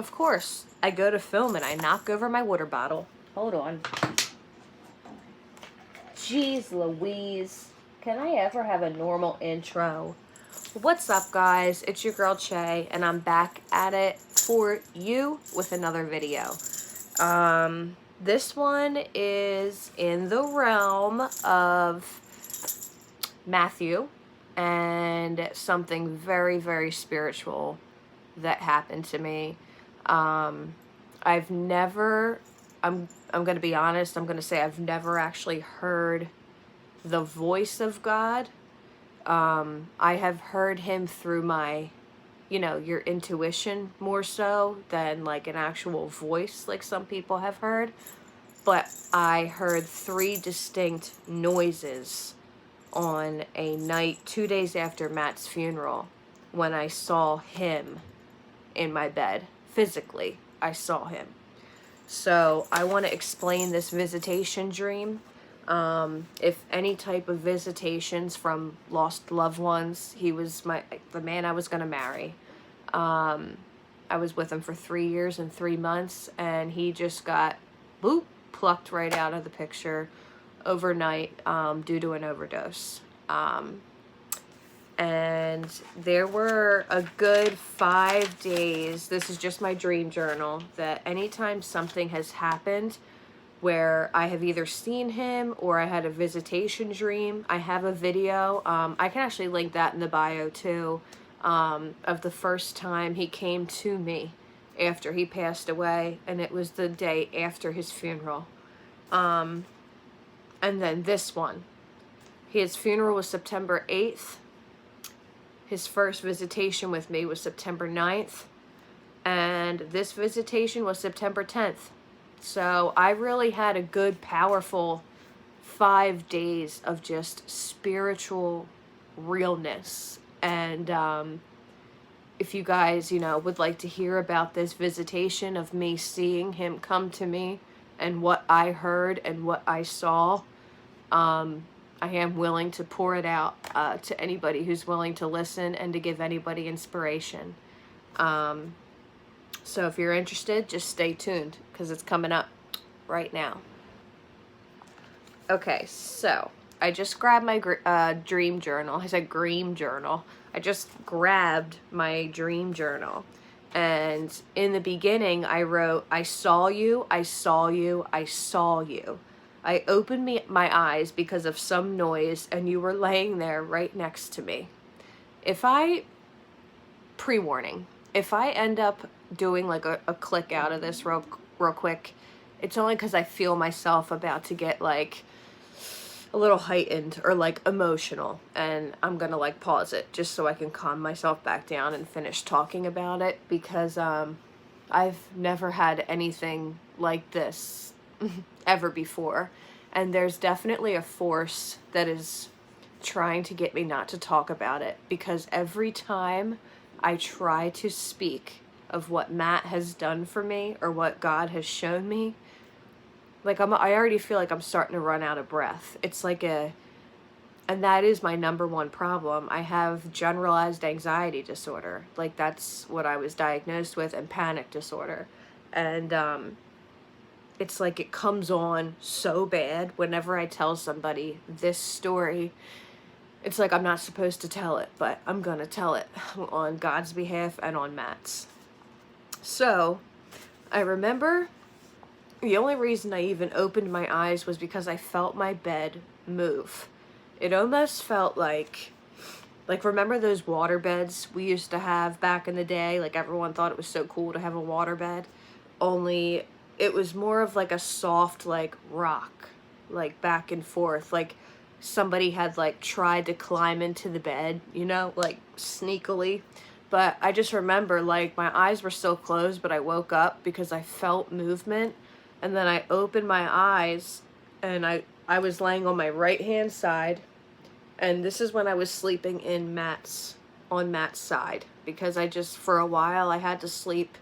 of course, I go to film and I knock over my water bottle. Hold on. Jeez Louise. Can I ever have a normal intro? What's up, guys? It's your girl Che, and I'm back at it for you with another video. This one is in the realm of Matthew and something very, very spiritual that happened to me. I've never, I'm going to be honest, I'm going to say I've never actually heard the voice of God. I have heard him through my, your intuition more so than like an actual voice like some people have heard. But I heard 3 distinct noises on a night 2 days after Matt's funeral when I saw him in my bed. Physically, I saw him. So I want to explain this visitation dream. If any type of visitations from lost loved ones, he was the man I was going to marry. I was with him for 3 years and 3 months, and he just got plucked right out of the picture overnight due to an overdose. And there were a good 5 days, this is just my dream journal, that anytime something has happened where I have either seen him or I had a visitation dream, I have a video, I can actually link that in the bio too, of the first time he came to me after he passed away, and it was the day after his funeral. And then this one, his funeral was September 8th. His first visitation with me was September 9th, and this visitation was September 10th. So I really had a good, powerful 5 days of just spiritual realness. And if you guys, would like to hear about this visitation of me seeing him come to me and what I heard and what I saw, I am willing to pour it out to anybody who's willing to listen and to give anybody inspiration. So if you're interested, just stay tuned because it's coming up right now. Okay, so I just grabbed my dream journal. I said dream journal. I just grabbed my dream journal. And in the beginning, I wrote, I saw you, I saw you, I saw you. I opened my eyes because of some noise, and you were laying there right next to me. Pre-warning, if I end up doing like a click out of this real quick, it's only because I feel myself about to get like a little heightened or like emotional, and I'm gonna like pause it just so I can calm myself back down and finish talking about it, because I've never had anything like this ever before, and there's definitely a force that is trying to get me not to talk about it, because every time I try to speak of what Matt has done for me or what God has shown me, like I already feel like I'm starting to run out of breath. It's like and that is my number one problem. I have generalized anxiety disorder. Like that's what I was diagnosed with, and panic disorder. And it's like it comes on so bad whenever I tell somebody this story. It's like I'm not supposed to tell it, but I'm gonna tell it on God's behalf and on Matt's. So I remember the only reason I even opened my eyes was because I felt my bed move. It almost felt like remember those water beds we used to have back in the day? Like everyone thought it was so cool to have a water bed, only it was more of like a soft like rock, like back and forth, like somebody had like tried to climb into the bed, like sneakily. But I just remember like my eyes were still closed, but I woke up because I felt movement, and then I opened my eyes, and I was laying on my right hand side, and this is when I was sleeping on Matt's side, because I just for a while I had to sleep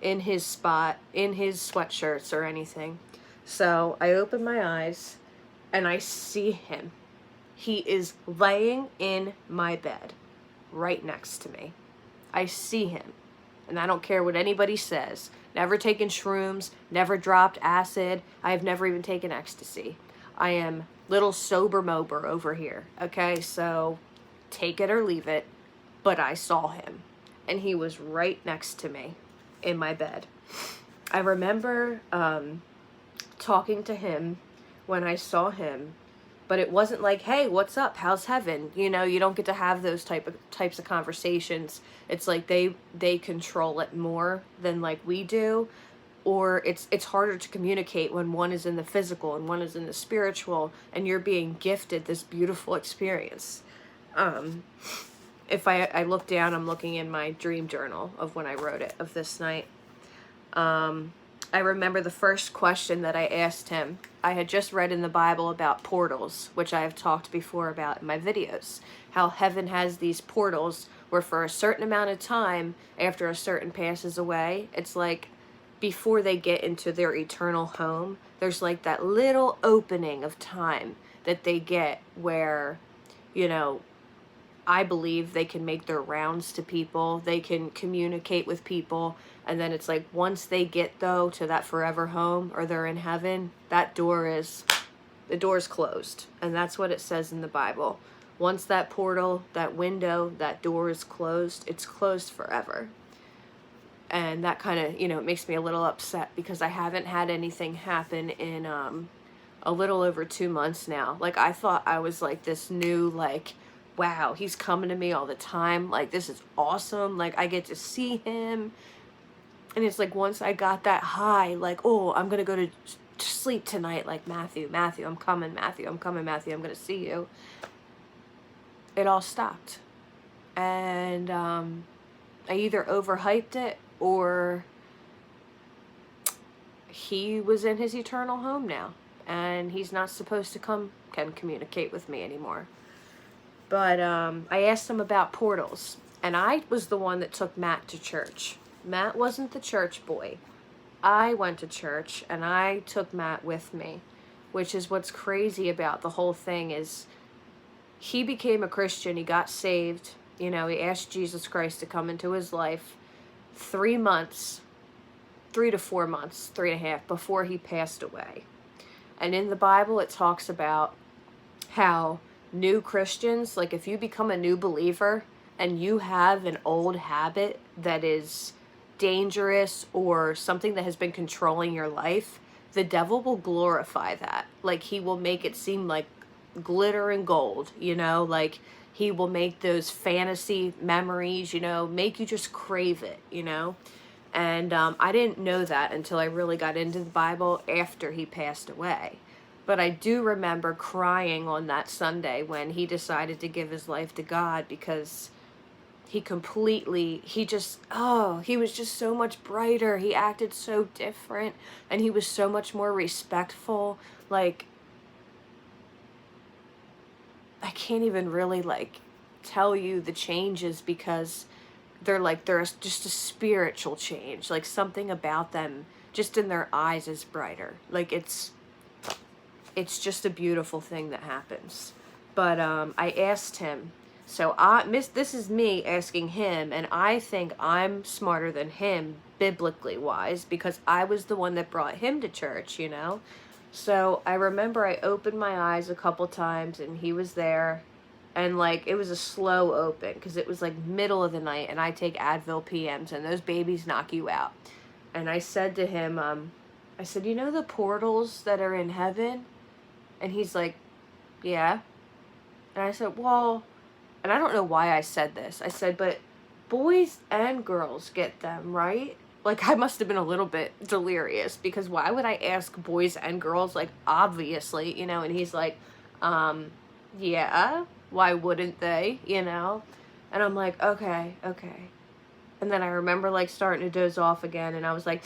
in his spot, in his sweatshirts or anything. So I open my eyes and I see him. He is laying in my bed right next to me. I see him. And I don't care what anybody says. Never taken shrooms, never dropped acid. I have never even taken ecstasy. I am little sober mober over here. Okay, so take it or leave it. But I saw him. And he was right next to me in my bed. I remember talking to him when I saw him, but it wasn't like, hey, what's up? How's heaven? You know, you don't get to have those types of conversations. It's like they control it more than like we do, or it's harder to communicate when one is in the physical and one is in the spiritual, and you're being gifted this beautiful experience. If I look down, I'm looking in my dream journal of when I wrote it, of this night. I remember the first question that I asked him. I had just read in the Bible about portals, which I have talked before about in my videos. How heaven has these portals where for a certain amount of time, after a certain passes away, it's like before they get into their eternal home, there's like that little opening of time that they get where, you know, I believe they can make their rounds to people, they can communicate with people, and then it's like once they get though to that forever home, or they're in heaven, the door's closed. And that's what it says in the Bible. Once that portal, that window, that door is closed, it's closed forever. And that kind of, you know, it makes me a little upset because I haven't had anything happen in a little over 2 months now. Like, I thought I was like this new, like, wow, he's coming to me all the time. Like, this is awesome. Like, I get to see him. And it's like once I got that high, like, oh, I'm going to go to sleep tonight. Like, Matthew, I'm coming, Matthew, I'm coming, Matthew, I'm going to see you. It all stopped. And I either overhyped it or he was in his eternal home now. And he's not supposed to come and communicate with me anymore. But I asked him about portals, and I was the one that took Matt to church. Matt wasn't the church boy. I went to church, and I took Matt with me, which is what's crazy about the whole thing is he became a Christian. He got saved. You know, he asked Jesus Christ to come into his life 3 months, 3 to 4 months, 3.5 before he passed away. And in the Bible, it talks about how new Christians, like if you become a new believer and you have an old habit that is dangerous or something that has been controlling your life, the devil will glorify that. Like, he will make it seem like glitter and gold, you know, like he will make those fantasy memories, you know, make you just crave it, you know. And I didn't know that until I really got into the Bible after he passed away. But I do remember crying on that Sunday when he decided to give his life to God, because he was just so much brighter. He acted so different, and he was so much more respectful. Like, I can't even really, like, tell you the changes, because there's just a spiritual change. Like, something about them, just in their eyes, is brighter. Like, it's just a beautiful thing that happens. But I asked him, so this is me asking him, and I think I'm smarter than him biblically wise, because I was the one that brought him to church, you know. So I remember I opened my eyes a couple times and he was there, and like it was a slow open because it was like middle of the night, and I take Advil PMs and those babies knock you out. And I said to him, I said, you know the portals that are in heaven? And he's like, yeah. And I said, well, and I don't know why I said this. I said, but boys and girls get them, right? Like, I must have been a little bit delirious, because why would I ask boys and girls? Like, obviously, you know. And he's like, yeah, why wouldn't they, you know? And I'm like, okay. And then I remember, like, starting to doze off again, and I was like,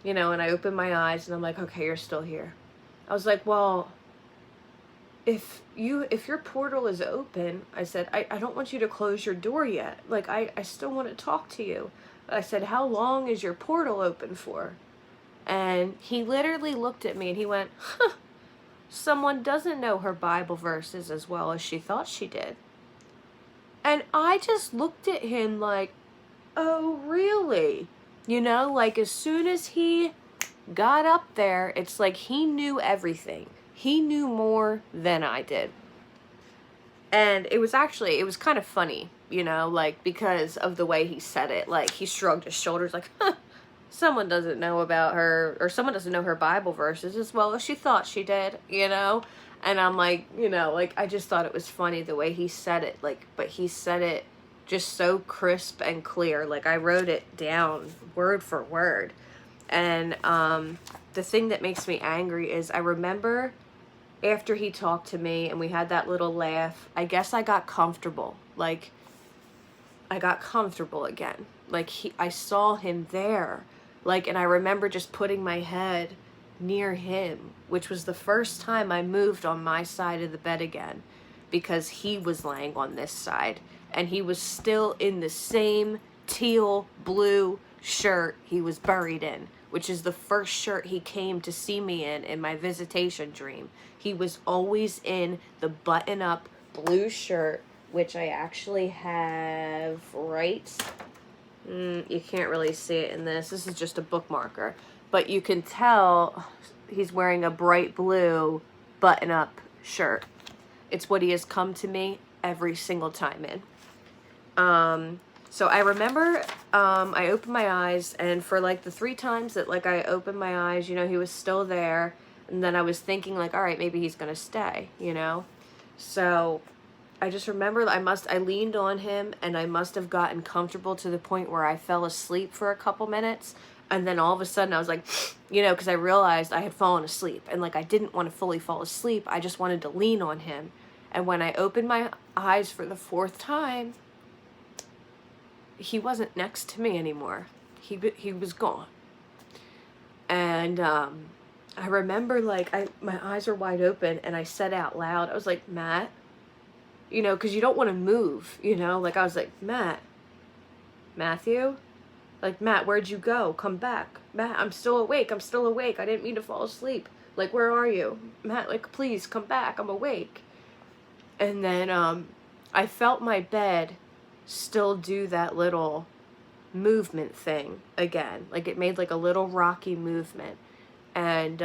you know, and I opened my eyes, and I'm like, okay, you're still here. I was like, well, if your portal is open, I said, I don't want you to close your door yet. Like, I still want to talk to you. I said, how long is your portal open for? And he literally looked at me and he went, huh, someone doesn't know her Bible verses as well as she thought she did. And I just looked at him like, oh, really? You know, like as soon as he got up there, it's like he knew everything. He knew more than I did. And it was kind of funny, you know, like because of the way he said it. Like he shrugged his shoulders like, huh, someone doesn't know about her, or someone doesn't know her Bible verses as well as she thought she did, you know? And I'm like, you know, like I just thought it was funny the way he said it, like, but he said it just so crisp and clear. Like I wrote it down word for word. And the thing that makes me angry is I remember after he talked to me and we had that little laugh, I guess I got comfortable. Like I got comfortable again. Like I saw him there. Like, and I remember just putting my head near him, which was the first time I moved on my side of the bed again, because he was laying on this side and he was still in the same teal blue shirt he was buried in, which is the first shirt he came to see me in my visitation dream. He was always in the button-up blue shirt, which I actually have right. You can't really see it in this. This is just a bookmarker. But you can tell he's wearing a bright blue button-up shirt. It's what he has come to me every single time in. So I remember I opened my eyes, and for like the 3 times that like I opened my eyes, you know, he was still there. And then I was thinking like, all right, maybe he's going to stay, you know? So I just remember I leaned on him and I must have gotten comfortable to the point where I fell asleep for a couple minutes. And then all of a sudden I was like, you know, because I realized I had fallen asleep and like I didn't want to fully fall asleep. I just wanted to lean on him. And when I opened my eyes for the 4th time, he wasn't next to me anymore. He was gone. And I remember like my eyes were wide open and I said out loud, I was like, Matt, you know, because you don't want to move, you know, like I was like, Matthew, like, Matt, where'd you go? Come back. Matt, I'm still awake. I didn't mean to fall asleep. Like, where are you? Matt, like, please come back. I'm awake. And then I felt my bed still do that little movement thing again. Like it made like a little rocky movement. And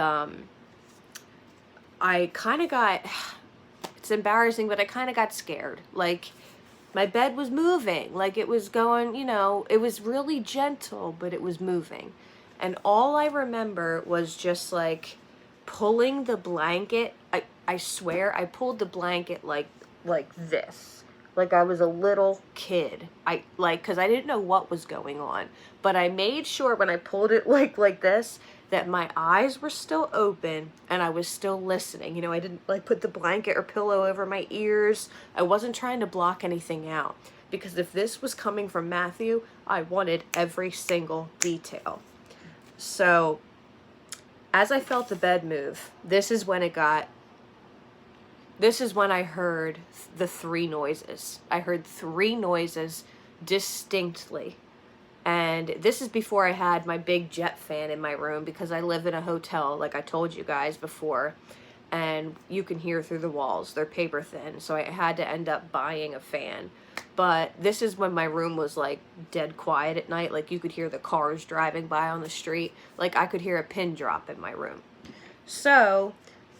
I kind of got, it's embarrassing, but I kind of got scared. Like my bed was moving, like it was going, you know, it was really gentle, but it was moving. And all I remember was just like pulling the blanket. I swear I pulled the blanket like this. Like I was a little kid. Cause I didn't know what was going on, but I made sure when I pulled it like this, that my eyes were still open and I was still listening. You know, I didn't like put the blanket or pillow over my ears. I wasn't trying to block anything out, because if this was coming from Matthew, I wanted every single detail. So as I felt the bed move, this is when I heard the 3 noises. I heard 3 noises distinctly. And this is before I had my big jet fan in my room, because I live in a hotel, like I told you guys before. And you can hear through the walls. They're paper thin. So I had to end up buying a fan. But this is when my room was like dead quiet at night. Like you could hear the cars driving by on the street. Like I could hear a pin drop in my room. So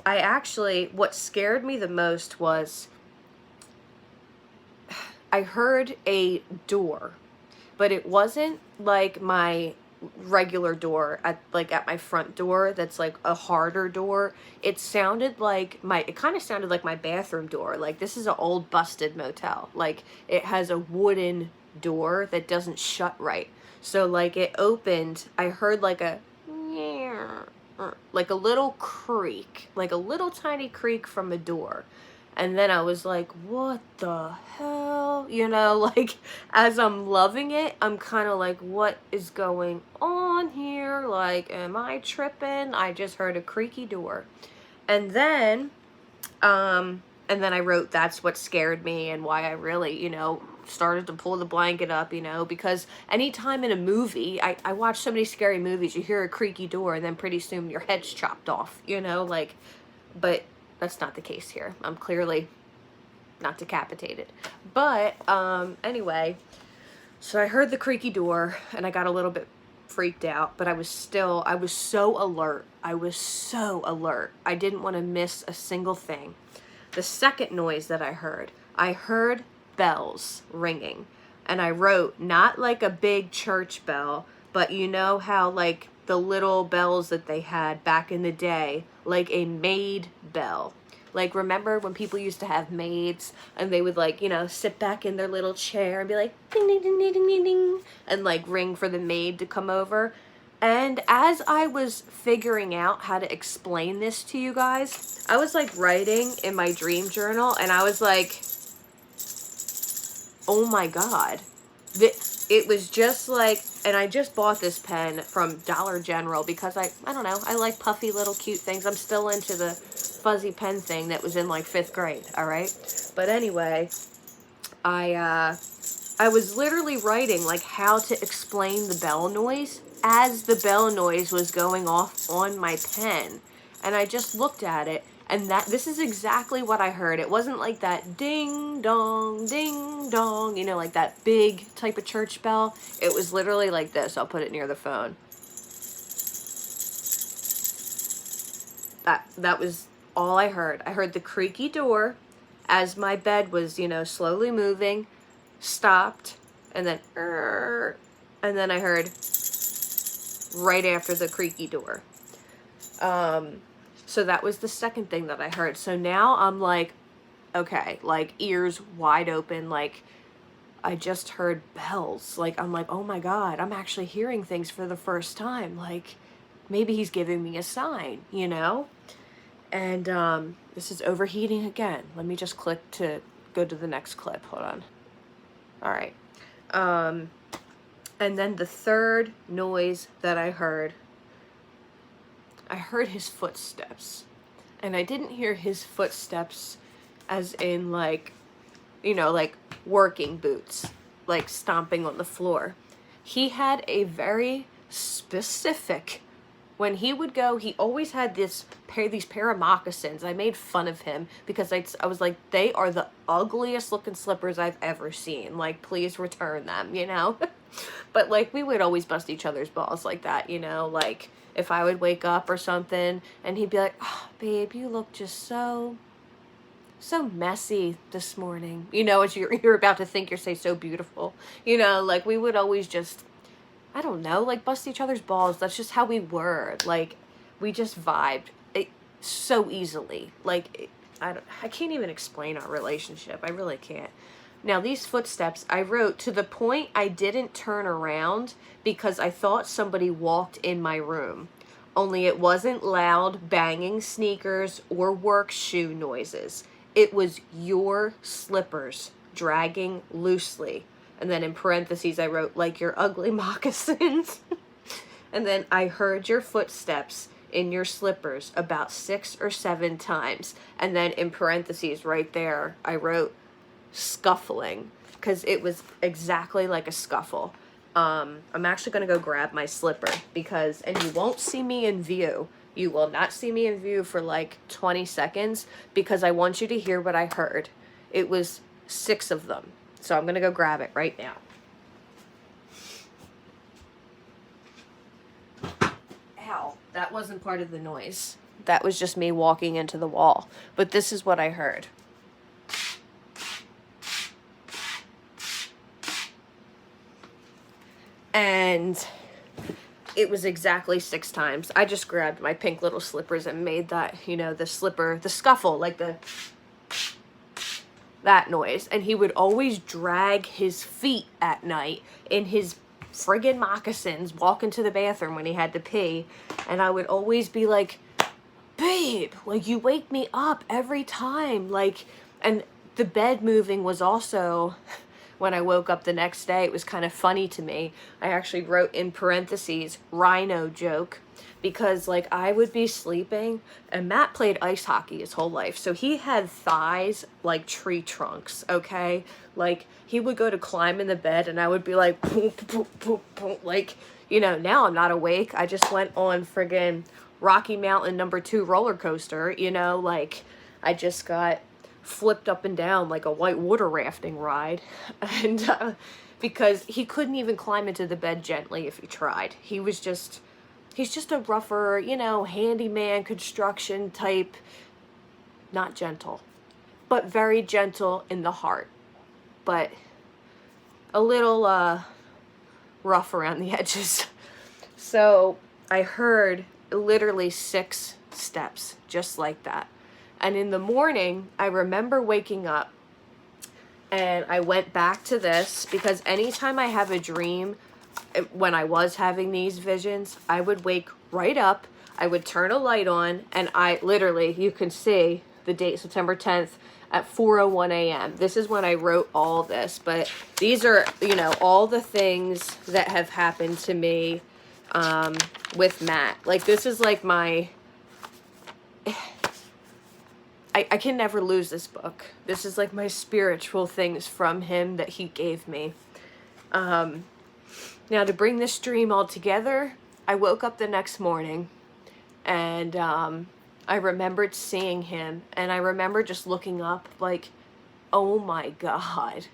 what scared me the most was I heard a door, but it wasn't like my regular door at my front door that's like a harder door. It kind of sounded like my bathroom door. Like this is an old busted motel. Like it has a wooden door that doesn't shut right. So like it opened, I heard like a little creak, like a little tiny creak from a door. And then I was like, what the hell? You know, like, as I'm loving it, I'm kind of like, what is going on here? Like, am I tripping? I just heard a creaky door. And then I wrote, that's what scared me and why I really, you know, started to pull the blanket up, you know, because anytime in a movie, I watch so many scary movies, you hear a creaky door and then pretty soon your head's chopped off, you know, like, but that's not the case here. I'm clearly not decapitated. But, anyway, So I heard the creaky door and I got a little bit freaked out, but I was so alert. I was so alert. I didn't want to miss a single thing. The second noise that I heard bells ringing. And I wrote, not like a big church bell, but you know how like the little bells that they had back in the day, like a maid bell. Like, remember when people used to have maids and they would, like, you know, sit back in their little chair and be like, ding, ding, ding, ding, ding, ding, and, like, ring for the maid to come over? And as I was figuring out how to explain this to you guys, I was, like, writing in my dream journal, and I was like, oh my God. It was just like, and I just bought this pen from Dollar General because I don't know, I like puffy little cute things. I'm still into the fuzzy pen thing that was in like 5th grade, all right? But anyway, I was literally writing like how to explain the bell noise as the bell noise was going off on my pen. And I just looked at it, and this is exactly what I heard. It wasn't like that ding dong, you know, like that big type of church bell. It was literally like this. I'll put it near the phone. That was all I heard. I heard the creaky door as my bed was, you know, slowly moving, stopped, and then I heard right after the creaky door. So that was the second thing that I heard. So now I'm like, okay, like ears wide open, like I just heard bells. Like, I'm like, oh my God, I'm actually hearing things for the first time. Like, maybe he's giving me a sign, you know? And this is overheating again. Let me just click to go to the next clip. Hold on. All right. And then the third noise that I heard his footsteps. And I didn't hear his footsteps as in like, you know, like working boots, like stomping on the floor. He had a very specific, when he would go, he always had these pair of moccasins. I made fun of him because I was like, they are the ugliest looking slippers I've ever seen. Like, please return them, you know? But like, we would always bust each other's balls like that, you know? Like, if I would wake up or something and he'd be like, oh, babe, you look just so messy this morning. You know, as you're about to think you're so beautiful. You know, like we would always just, I don't know, like bust each other's balls. That's just how we were. Like, we just vibed so easily. Like, I can't even explain our relationship. I really can't. Now, these footsteps, I wrote to the point I didn't turn around because I thought somebody walked in my room. Only it wasn't loud banging sneakers or work shoe noises. It was your slippers dragging loosely. And then in parentheses, I wrote, like your ugly moccasins. And then I heard your footsteps in your slippers about 6 or 7 times. And then in parentheses right there, I wrote, scuffling, because it was exactly like a scuffle. I'm actually going to go grab my slipper because, and you won't see me in view. You will not see me in view for like 20 seconds because I want you to hear what I heard. It was 6 of them. So I'm going to go grab it right now. Ow, that wasn't part of the noise. That was just me walking into the wall. But this is what I heard. And it was exactly 6 times. I just grabbed my pink little slippers and made that, you know, the scuffle, like that noise. And he would always drag his feet at night in his friggin' moccasins, walk into the bathroom when he had to pee. And I would always be like, babe, like you wake me up every time. Like, and the bed moving was also, when I woke up the next day, it was kind of funny to me. I actually wrote in parentheses, rhino joke, because like I would be sleeping, and Matt played ice hockey his whole life, so he had thighs like tree trunks, okay? Like he would go to climb in the bed and I would be like, boom, boom, boom, boom. Like, you know, now I'm not awake. I just went on friggin' Rocky Mountain #2 roller coaster, you know, like I just got flipped up and down like a white water rafting ride. And because he couldn't even climb into the bed gently if he tried. He's just a rougher, you know, handyman construction type, not gentle, but very gentle in the heart, but a little rough around the edges. So I heard literally 6 steps just like that. And in the morning, I remember waking up and I went back to this because anytime I have a dream, when I was having these visions, I would wake right up, I would turn a light on, and I literally, you can see the date, September 10th at 4:01 a.m. This is when I wrote all this, but these are, you know, all the things that have happened to me with Matt. Like, this is like my... I can never lose this book. This is like my spiritual things from him that he gave me. Now, to bring this dream all together, I woke up the next morning and I remembered seeing him, and I remember just looking up like, oh my God.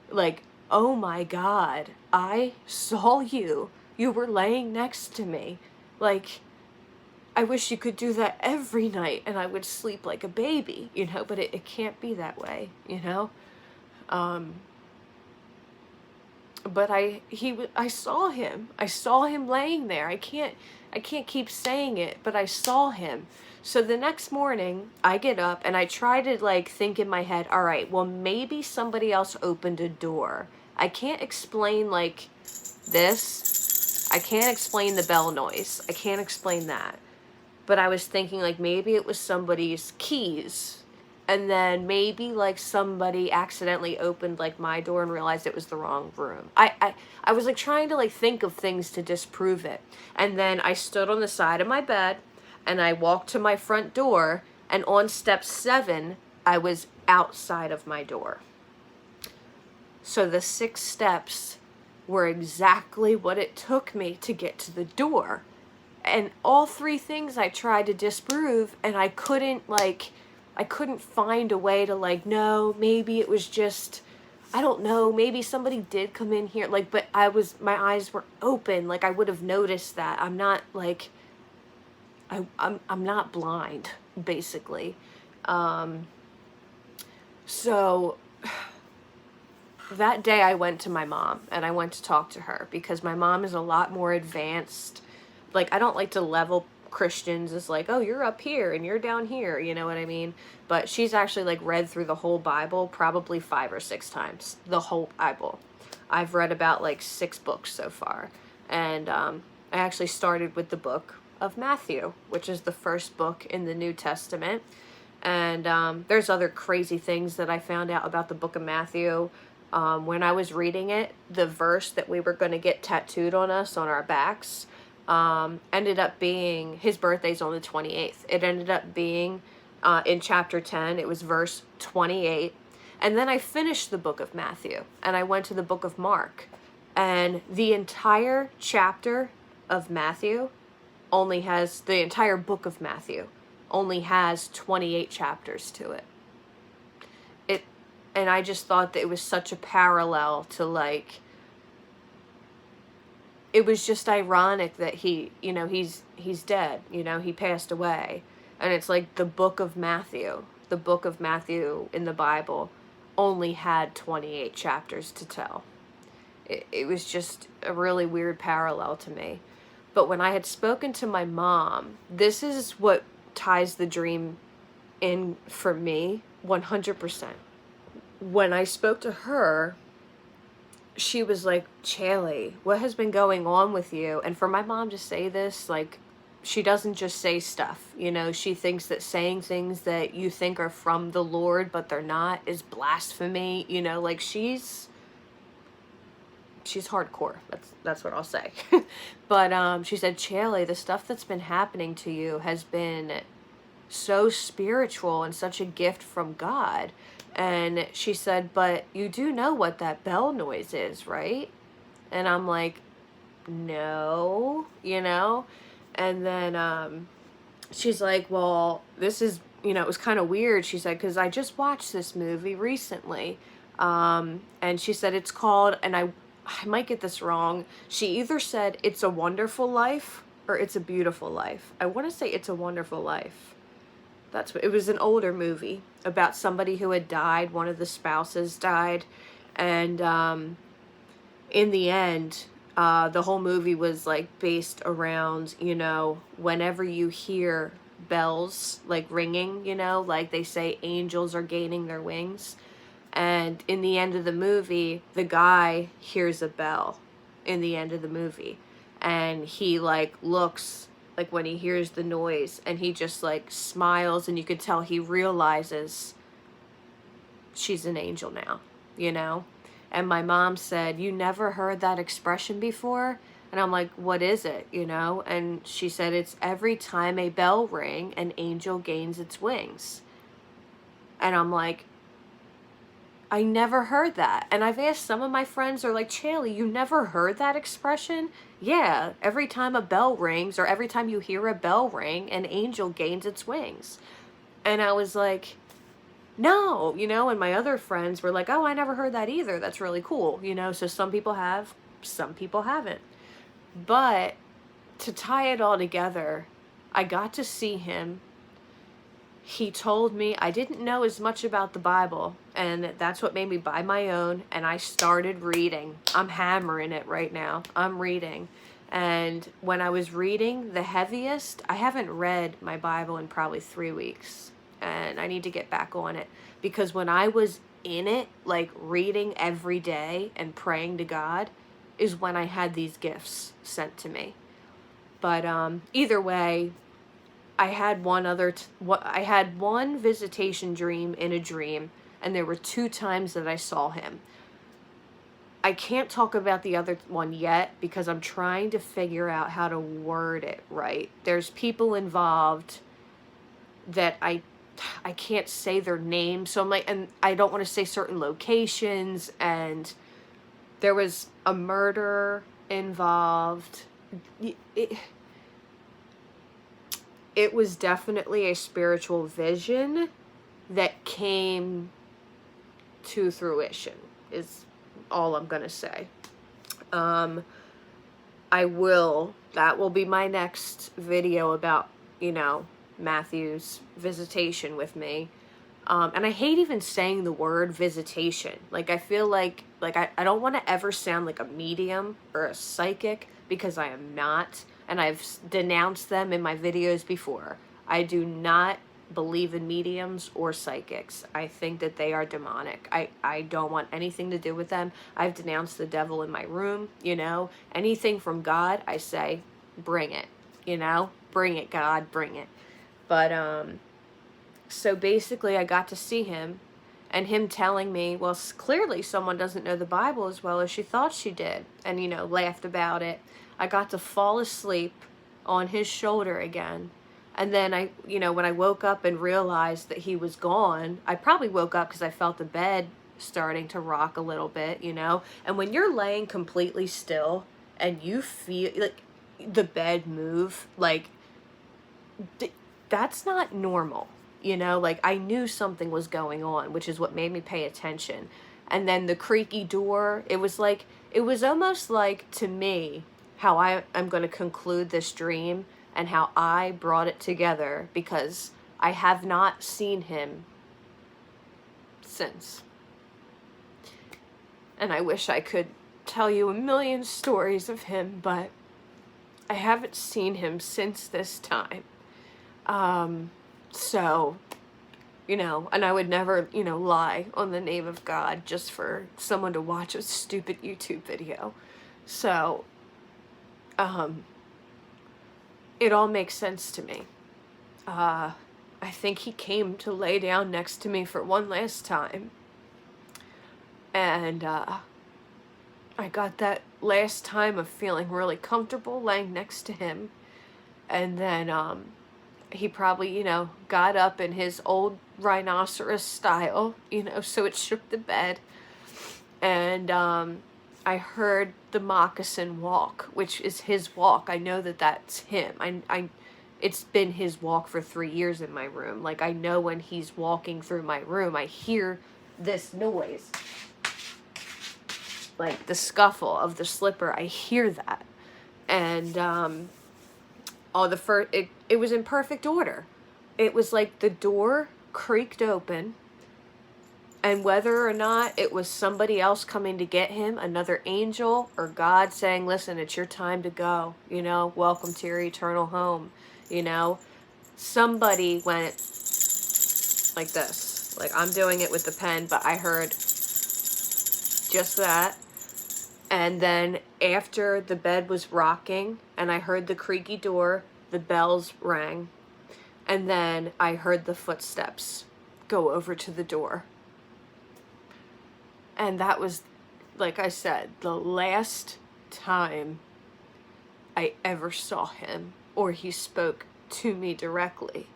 Like, oh my God, I saw you. You were laying next to me. Like, I wish you could do that every night and I would sleep like a baby, you know, but it can't be that way, you know? But I saw him. I saw him laying there. I can't keep saying it, but I saw him. So the next morning, I get up and I try to like think in my head, all right, well, maybe somebody else opened a door. I can't explain like this. I can't explain the bell noise. I can't explain that. But I was thinking like maybe it was somebody's keys. And then maybe like somebody accidentally opened like my door and realized it was the wrong room. I was like trying to like think of things to disprove it. And then I stood on the side of my bed and I walked to my front door, and on step 7, I was outside of my door. So the 6 steps were exactly what it took me to get to the door. And all 3 things I tried to disprove, and I couldn't find a way to like, no, maybe it was just, I don't know, maybe somebody did come in here, like, but my eyes were open, like I would have noticed that. I'm not like, I'm not blind, basically. So that day I went to my mom and I went to talk to her because my mom is a lot more advanced. Like, I don't like to level Christians as like, oh, you're up here and you're down here, you know what I mean? But she's actually like read through the whole Bible probably 5 or 6 times, the whole Bible. I've read about like 6 books so far, and I actually started with the book of Matthew, which is the first book in the New Testament. And there's other crazy things that I found out about the book of Matthew. When I was reading it, the verse that we were going to get tattooed on us on our backs ended up being, his birthday's on the 28th. It ended up being in chapter 10. It was verse 28. And then I finished the book of Matthew and I went to the book of Mark. And the entire chapter of Matthew only has, the entire book of Matthew only has 28 chapters to it. And I just thought that it was such a parallel to like, it was just ironic that he, you know, he's dead, you know, he passed away. And it's like the book of Matthew in the Bible only had 28 chapters to tell. It was just a really weird parallel to me. But when I had spoken to my mom, this is what ties the dream in for me 100%. When I spoke to her, she was like, Chaley, what has been going on with you? And for my mom to say this, like, she doesn't just say stuff, you know, she thinks that saying things that you think are from the Lord, but they're not, is blasphemy, you know, like she's hardcore. That's what I'll say. But she said, Chaley, the stuff that's been happening to you has been so spiritual and such a gift from God. And she said, but you do know what that bell noise is, right? And I'm like, no, you know? And then she's like, well, this is you know, it was kind of weird, she said, because I just watched this movie recently. And she said it's called, and I might get this wrong. She either said It's a Wonderful Life or It's a Beautiful Life. I want to say It's a Wonderful Life. That's what, it was an older movie about somebody who had died. One of the spouses died. And in the end, the whole movie was like based around, you know, whenever you hear bells like ringing, you know, like they say angels are gaining their wings. And in the end of the movie, the guy hears a bell in the end of the movie. And he like looks like when he hears the noise, and he just like smiles, and you could tell he realizes she's an angel now, you know? And my mom said, "You never heard that expression before?" And I'm like, "What is it?" You know? And she said, "It's every time a bell ring, an angel gains its wings." And I'm like, I never heard that. And I've asked some of my friends, are like, "Chaley, you never heard that expression?" Yeah, every time a bell rings, or every time you hear a bell ring, an angel gains its wings. And I was like, no, you know, and my other friends were like, "Oh, I never heard that either. That's really cool." You know, so some people have, some people haven't. But to tie it all together, I got to see him. He told me, I didn't know as much about the Bible, and that's what made me buy my own, and I started reading. I'm hammering it right now. I'm reading. And when I was reading the heaviest, I haven't read my Bible in probably 3 weeks, and I need to get back on it, because when I was in it, like reading every day and praying to God, is when I had these gifts sent to me. But either way, I had I had one visitation dream in a dream, and there were 2 times that I saw him. I can't talk about the other one yet because I'm trying to figure out how to word it right. There's people involved that I can't say their names, so I'm like, and I don't want to say certain locations, and there was a murder involved. It was definitely a spiritual vision that came to fruition, is all I'm going to say. That will be my next video about, you know, Matthew's visitation with me. And I hate even saying the word visitation. Like, I feel like I don't want to ever sound like a medium or a psychic, because I am not. And I've denounced them in my videos before. I do not believe in mediums or psychics. I think that they are demonic. I don't want anything to do with them. I've denounced the devil in my room, you know. Anything from God, I say, bring it, you know. Bring it, God, bring it. But, so basically I got to see him, and him telling me, well, clearly someone doesn't know the Bible as well as she thought she did, and, you know, laughed about it. I got to fall asleep on his shoulder again. And then you know, when I woke up and realized that he was gone, I probably woke up because I felt the bed starting to rock a little bit, you know. And when you're laying completely still and you feel like the bed move, like, that's not normal, you know. Like, I knew something was going on, which is what made me pay attention. And then the creaky door, it was almost like, to me, how I'm going to conclude this dream and how I brought it together, because I have not seen him since. And I wish I could tell you a million stories of him, but I haven't seen him since this time. So, you know, and I would never, you know, lie on the name of God just for someone to watch a stupid YouTube video. So, it all makes sense to me. I think he came to lay down next to me for one last time. And, I got that last time of feeling really comfortable laying next to him. And then, he probably, you know, got up in his old rhinoceros style, you know, so it shook the bed. And, I heard the moccasin walk, which is his walk. I know that that's him. it's been his walk for 3 years in my room. Like, I know when he's walking through my room, I hear this noise. Like, the scuffle of the slipper, I hear that. And, it was in perfect order. It was like the door creaked open, and whether or not it was somebody else coming to get him, another angel, or God saying, listen, it's your time to go, you know, welcome to your eternal home, you know, somebody went like this. Like, I'm doing it with the pen, but I heard just that. And then after the bed was rocking and I heard the creaky door, the bells rang. And then I heard the footsteps go over to the door. And that was, like I said, the last time I ever saw him or he spoke to me directly.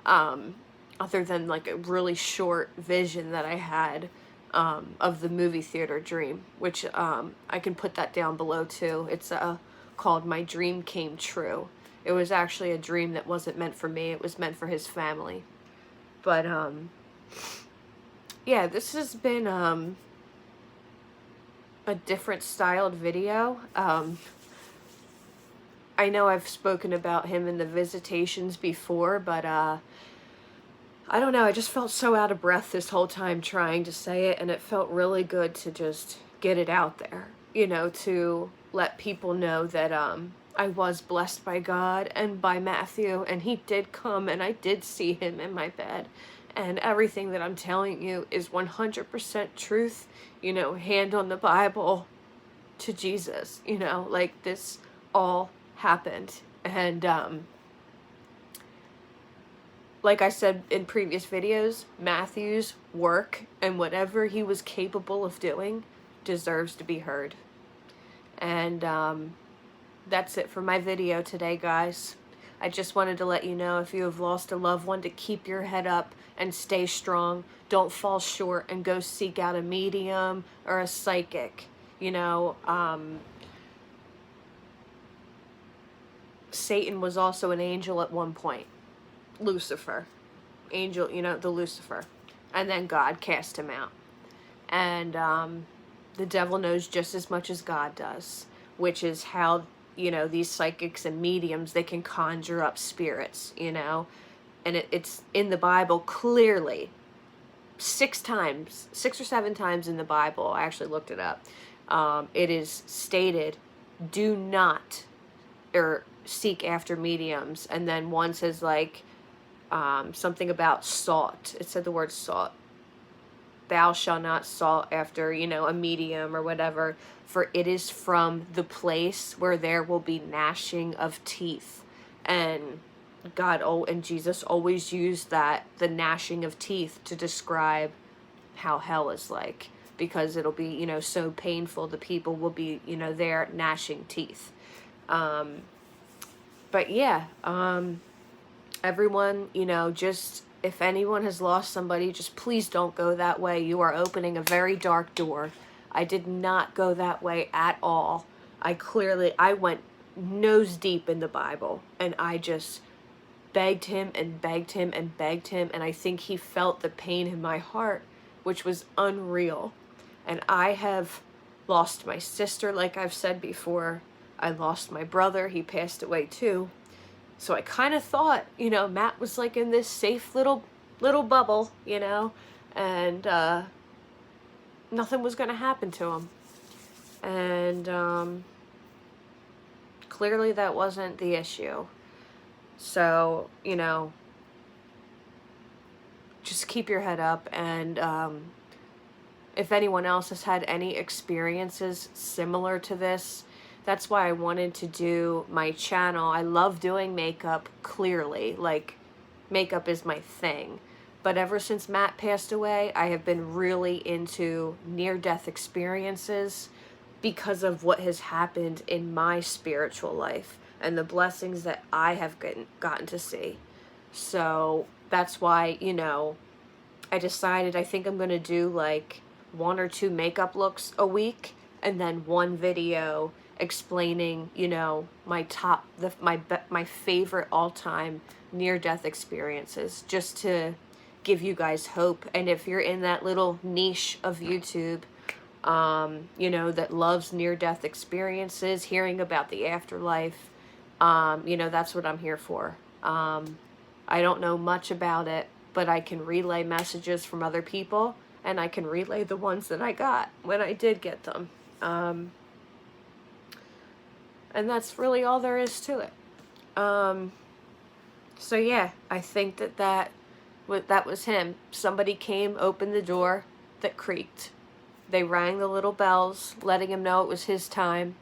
Other than like a really short vision that I had of the movie theater dream, which I can put that down below too. It's called My Dream Came True. It was actually a dream that wasn't meant for me. It was meant for his family. But yeah, this has been a different styled video. I know I've spoken about him in the Visitations before, but I don't know, I just felt so out of breath this whole time trying to say it, and it felt really good to just get it out there, you know, to let people know that I was blessed by God and by Matthew, and he did come, and I did see him in my bed, and everything that I'm telling you is 100% truth, you know, hand on the Bible to Jesus, you know, like this all happened. And like I said in previous videos, Matthew's work and whatever he was capable of doing deserves to be heard. And that's it for my video today, guys. I just wanted to let you know, if you have lost a loved one, to keep your head up and stay strong. Don't fall short and go seek out a medium or a psychic. You know, Satan was also an angel at one point. Lucifer. Angel, you know, the Lucifer. And then God cast him out. And the devil knows just as much as God does, which is how, you know, these psychics and mediums, they can conjure up spirits, you know. And it's in the Bible clearly 6 or 7 times in the Bible. I actually looked it up. It is stated, do not or seek after mediums. And then one says like something about sought. It said the word sought. Thou shalt not sought after, you know, a medium or whatever, for it is from the place where there will be gnashing of teeth. And God and Jesus always used that, the gnashing of teeth, to describe how hell is like, because it'll be, you know, so painful. The people will be, you know, there gnashing teeth. But yeah, everyone, you know, just, if anyone has lost somebody, just please don't go that way. You are opening a very dark door. I did not go that way at all. I went nose deep in the Bible, and I just begged him and begged him and begged him, and I think he felt the pain in my heart, which was unreal. And I have lost my sister, like I've said before. I lost my brother. He passed away too. So I kind of thought, you know, Matt was like in this safe little bubble, you know, and nothing was going to happen to him. And clearly that wasn't the issue. So, you know, just keep your head up. And if anyone else has had any experiences similar to this, that's why I wanted to do my channel. I love doing makeup, clearly. Like, makeup is my thing. But ever since Matt passed away, I have been really into near-death experiences because of what has happened in my spiritual life and the blessings that I have gotten to see. So that's why, you know, I decided I think I'm going to do like 1 or 2 makeup looks a week, and then 1 video explaining, you know, my favorite all-time near-death experiences, just to give you guys hope. And if you're in that little niche of YouTube, you know, that loves near-death experiences, hearing about the afterlife, you know, that's what I'm here for. I don't know much about it, but I can relay messages from other people, and I can relay the ones that I got when I did get them. And that's really all there is to it. So yeah, I think that was him. Somebody came, opened the door that creaked. They rang the little bells, letting him know it was his time.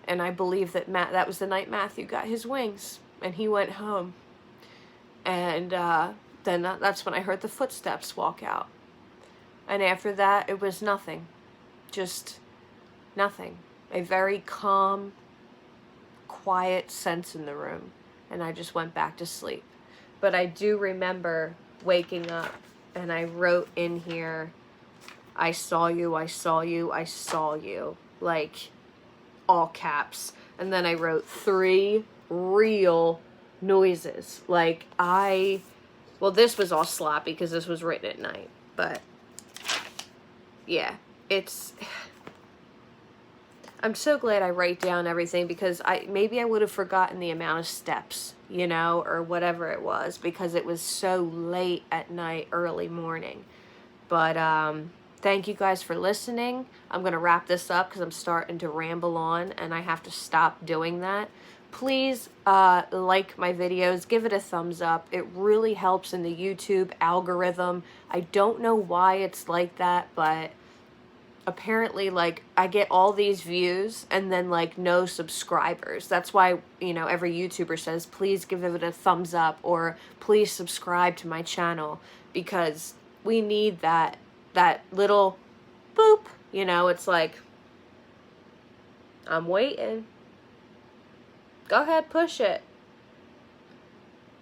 And I believe that that was the night Matthew got his wings, and he went home. And then that's when I heard the footsteps walk out. And after that, it was nothing. Just nothing. A very calm, quiet sense in the room. And I just went back to sleep. But I do remember waking up, and I wrote in here, I saw you, I saw you, I saw you. Like, all caps. And then I wrote 3 real noises. Like, well, this was all sloppy because this was written at night. But, yeah, I'm so glad I write down everything, because maybe I would have forgotten the amount of steps, you know, or whatever it was, because it was so late at night, early morning. But thank you guys for listening. I'm going to wrap this up because I'm starting to ramble on, and I have to stop doing that. Please like my videos, give it a thumbs up. It really helps in the YouTube algorithm. I don't know why it's like that, but apparently, like, I get all these views and then, like, no subscribers. That's why, you know, every YouTuber says, please give it a thumbs up, or please subscribe to my channel, because we need that little boop, you know. It's like, I'm waiting. Go ahead, push it.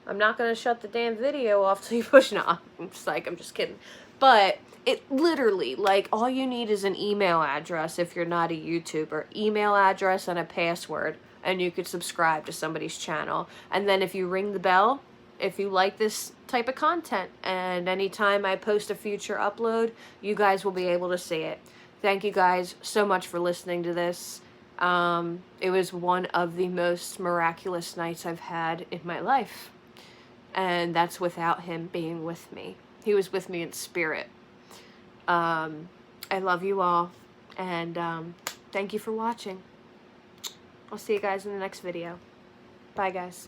I'm not going to shut the damn video off till you push. No, I'm just kidding. But it literally, like, all you need is an email address if you're not a YouTuber. Email address and a password, and you could subscribe to somebody's channel. And then if you ring the bell, if you like this type of content, and anytime I post a future upload, you guys will be able to see it. Thank you guys so much for listening to this. It was one of the most miraculous nights I've had in my life. And that's without him being with me. He was with me in spirit. I love you all, and thank you for watching. I'll see you guys in the next video. Bye, guys.